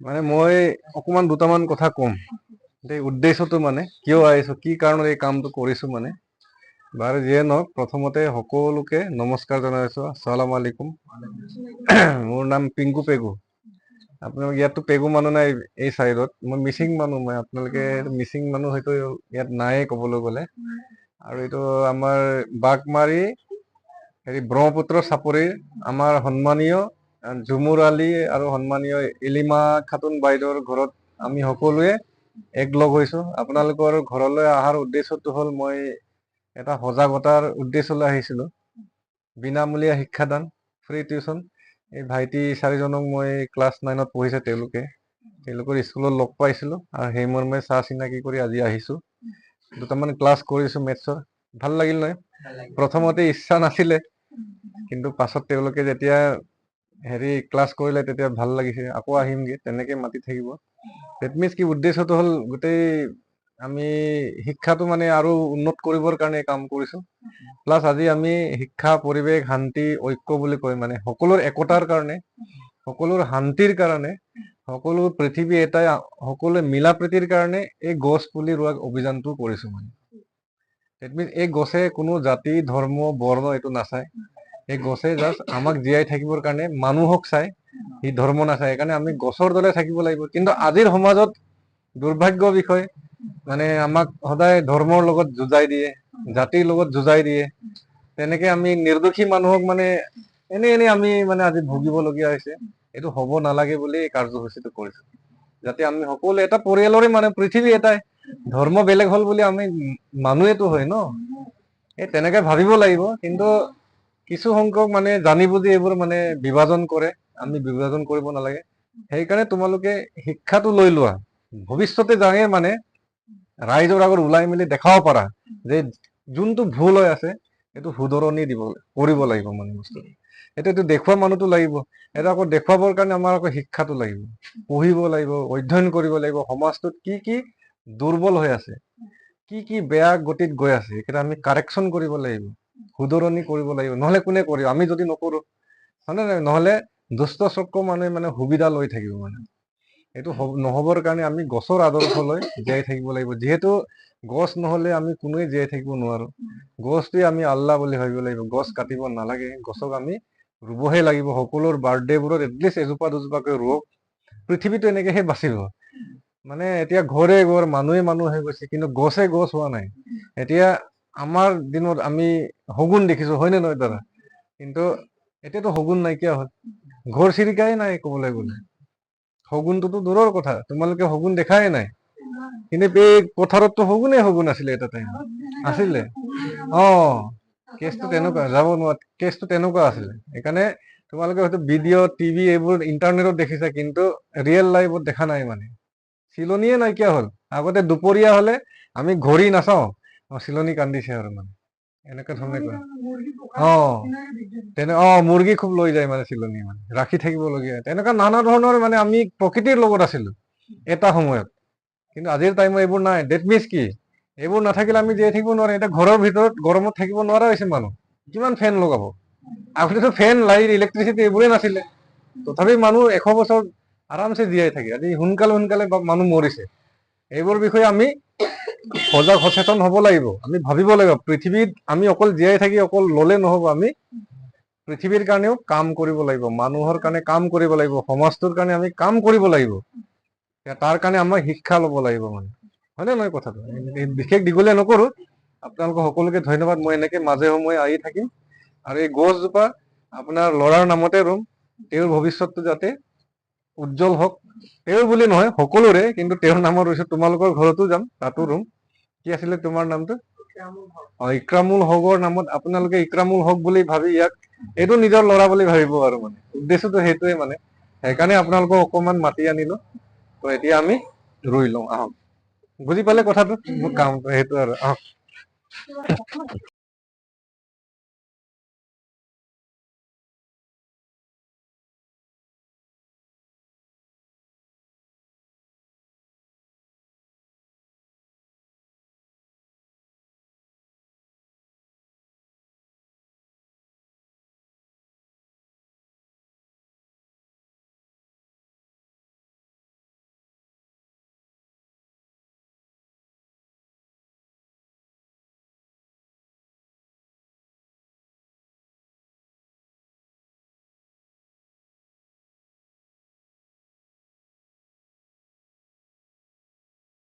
মানে মই অকমান দুটামান কথা কম। এই উদ্দেশ্যটো মানে কিয় আহিছো, কি কাৰণত এই কামটো কৰিছো মানে। বাৰু যিয়ে নহওক, প্ৰথমতে সকলোকে নমস্কাৰ জনাইছো, আসসালামু আলাইকুম। মোৰ নাম পিংকু পেগু। আপোনালোক ইয়াততো পেগু মানুহ নাই এই চাইডত, মই মিচিং মানুহ। আপোনালোকে মিচিং মানুহ হয়তো ইয়াত নায়ে ক'বলৈ গ'লে। আৰু এইটো আমাৰ বাঘমাৰী ব্ৰহ্মপুত্ৰ চাপৰিৰ আমাৰ সন্মানীয় ঝুমুৰ আলী আৰু সন্মানীয় ইলিমা খাতুন বাইদেউৰ ঘৰত আমি সকলোৱে একলগ হৈছো। আপোনালোকৰ ঘৰলৈ অহাৰ উদ্দেশ্যটো হ'ল, মই এটা সজাগতাৰ উদ্দেশ্য লৈ আহিছিলো। বিনামূলীয়া শিক্ষাদান, ফ্ৰী টিউচন। এই ভাইটি চাৰিজনক মই ক্লাছ 9ত পঢ়িছে, তেওঁলোকৰ স্কুলত লগ পাইছিলো আৰু সেই মৰ্মে চাহ চিনাকি কৰি আজি আহিছো। দুটামান ক্লাছ কৰিছো মেথছৰ, ভাল লাগিল নহয়। প্ৰথমতে ইচ্ছা নাছিলে, কিন্তু পাছত তেওঁলোকে যেতিয়া ক্লাছ কৰিলে তেতিয়া ভাল লাগিছে। আকৌ আহিমগে, তেনেকে মাতি থাকিব। ডেট মিনছ কি, উদ্দেশ্যটো হ'ল গোটেই আমি শিক্ষাটো মানে আৰু উন্নত কৰিবৰ কাৰণে কাম কৰিছো। প্লাছ আজি আমি শিক্ষা, পৰিৱেশ, শান্তি, ঐক্য বুলি কয় মানে সকলোৰ একতাৰ কাৰণে, সকলোৰ শান্তিৰ কাৰণে, সকলো পৃথিৱী এটাই সকলোৱে মিলা প্ৰীতিৰ কাৰণে এই গছ পুলি ৰোৱা অভিযানটো কৰিছো মানে। ডেট মিনছ এই গছে কোনো জাতি, ধৰ্ম, বৰ্ণ এইটো নাচায়। এই গছে জাষ্ট আমাক জীয়াই থাকিবৰ কাৰণে মানুহক চাই, সি ধৰ্ম নাচায়। সেইকাৰণে আমি গছৰ দৰে থাকিব লাগিব। কিন্তু আজিৰ সমাজত দুৰ্ভাগ্য বিষয়, মানে আমাক সদায় ধৰ্মৰ লগত যুঁজাই দিয়ে, জাতিৰ লগত যুঁজাই দিয়ে। তেনেকে আমি নিৰ্দোষী মানুহক মানে এনে আমি মানে আজি ভুগিবলগীয়া হৈছে। এইটো হ'ব নালাগে বুলি এই কাৰ্যসূচীটো কৰিছো, যাতে আমি সকলো এটা পৰিয়ালৰে মানে, পৃথিৱী এটাই, ধৰ্ম বেলেগ হ'ল বুলি আমি মানুহেতো হয় ন, এই তেনেকে ভাবিব লাগিব। কিন্তু কিছু সংখ্যক মানে জানি বুজি এইবোৰ মানে বিভাজন কৰে, আমি বিভাজন কৰিব নালাগে। সেইকাৰণে তোমালোকে শিক্ষাটো লৈ লোৱা, ভৱিষ্যতে যায়ে মানে ৰাইজৰ আগত ওলাই মেলি দেখাব পাৰা যে যোনটো ভুল হৈ আছে এইটো শুধৰণি কৰিব লাগিব মানে বস্তুটো। এইটো দেখুওৱা মানুহটো লাগিব। এটা আকৌ দেখুৱাবৰ কাৰণে আমাৰ আকৌ শিক্ষাটো লাগিব, পঢ়িব লাগিব, অধ্যয়ন কৰিব লাগিব। সমাজটোত কি কি দুৰ্বল হৈ আছে, কি কি বেয়া গতিত গৈ আছে, এইকেইটা আমি কাৰেকশ্যন কৰিব লাগিব, শুধৰণি কৰিব লাগিব। নহলে কোনে কৰিব, আমি যদি নকৰো, হয় নে নহয়? নহলে দুষ্ট চক্ৰ মানুহে মানে সুবিধা লৈ থাকিব মানে। এইটো নহবৰ কাৰণে আমি গছৰ আদৰ্শ লৈ জীয়াই থাকিব লাগিব। যিহেতু গছ নহলে আমি কোনোৱে জীয়াই থাকিব নোৱাৰো। গছটোৱে আমি আল্লাহ বুলি ভাবিব লাগিব। গছ কাটিব নালাগে, গছক আমি ৰুবহে লাগিব। সকলোৰ বাৰ্থডেবোৰত এটলিষ্ট এজোপা দুজোপাকৈ ৰুৱক। পৃথিৱীটো এনেকেহে বাচিব। মানে এতিয়া ঘৰে ঘৰ, মানুহে মানুহ হৈ গৈছে, কিন্তু গছে গছ হোৱা নাই। এতিয়া আমাৰ দিনত আমি শগুন দেখিছো, হয় নে নহয় দাদা? কিন্তু এতিয়াতো শগুন নাইকিয়া হ'ল, ঘৰ চিৰিকাই নাই কবলৈ গ'লে। শগুনটোতো দূৰৰ কথা, তোমালোকে শগুন দেখাই নাই। কিন্তু এই পথাৰততো শগুন আছিলে এটা টাইমত, আছিলে। কেছটো তেনেকুৱা, যাব নোৱাৰা, কেছটো তেনেকুৱা আছিলে। সেইকাৰণে তোমালোকে হয়তো ভিডিঅ', টিভি এইবোৰ ইন্টাৰনেটত দেখিছা, কিন্তু ৰিয়েল লাইফত দেখা নাই মানে। চিলনিয়ে নাইকিয়া হ'ল। আগতে দুপৰীয়া হলে আমি ঘড়ী নাচাওঁ, চিলনি কান্দিছে আৰু মানে এনেকে ধৰণে কয়। মুৰ্গী খুব লৈ যায় মানে চিলনি, মানে ৰাখি থাকিবলগীয়া। তেনেকুৱা নানা ধৰণৰ মানে আমি প্ৰকৃতিৰ লগত আছিলো এটা সময়ত। কিন্তু আজিৰ টাইমত এইবোৰ নাই। ডেট মিনছ কি, এইবোৰ নাথাকিলে আমি জীয়াই থাকিব নোৱাৰিম। এতিয়া ঘৰৰ ভিতৰত গৰমত থাকিব নোৱাৰা হৈছে মানুহ, কিমান ফেন লগাব? আগতেতো ফেন, লাইট, ইলেক্ট্ৰিচিটি এইবোৰে নাছিলে। তথাপি মানুহ 100 বছৰ আৰামছে জীয়াই থাকে। আজি সোনকালে মানুহ মৰিছে। এইবোৰ বিষয়ে আমি সজাগ সচেতন হব লাগিব। আমি ভাবিব লাগিব, পৃথিৱীত আমি অকল জীয়াই থাকি অকল ললে নহব। আমি পৃথিৱীৰ কাৰণেও কাম কৰিব লাগিব, মানুহৰ কাৰণে কাম কৰিব লাগিব, সমাজটোৰ কাৰণে আমি কাম কৰিব লাগিব। তাৰ কাৰণে আমাৰ শিক্ষা লব লাগিব মানে, হয় নে নহয় কথাটো? বিশেষ দীঘলীয়া নকৰো। আপোনালোকক সকলোকে ধন্যবাদ। মই এনেকে মাজে সময়ে আহি থাকিম। আৰু এই গছজোপা আপোনাৰ ল'ৰাৰ নামতে ৰুম, তেওঁৰ ভৱিষ্যতটো যাতে উজ্জ্বল হওক। তেওঁৰ বুলি নহয়, সকলোৰে, কিন্তু তেওঁৰ নামত ৰুইছো। তোমালোকৰ ঘৰতো যাম, তাতো ৰুম। কি আছিলে তোমাৰ নামটো? ইক্ৰামুল হকৰ নামত আপোনালোকে ইক্ৰামুল হক বুলি ভাবি ইয়াক এইটো নিজৰ ল'ৰা বুলি ভাবিব আৰু মানে উদ্দেশ্যটো সেইটোৱে মানে। সেইকাৰণে আপোনালোকক অকমান মাতি আনিলো। ত এতিয়া আমি ৰুই লওঁ, আহক। বুজি পালে কথাটো? মোৰ কাম সেইটো আৰু, আহক।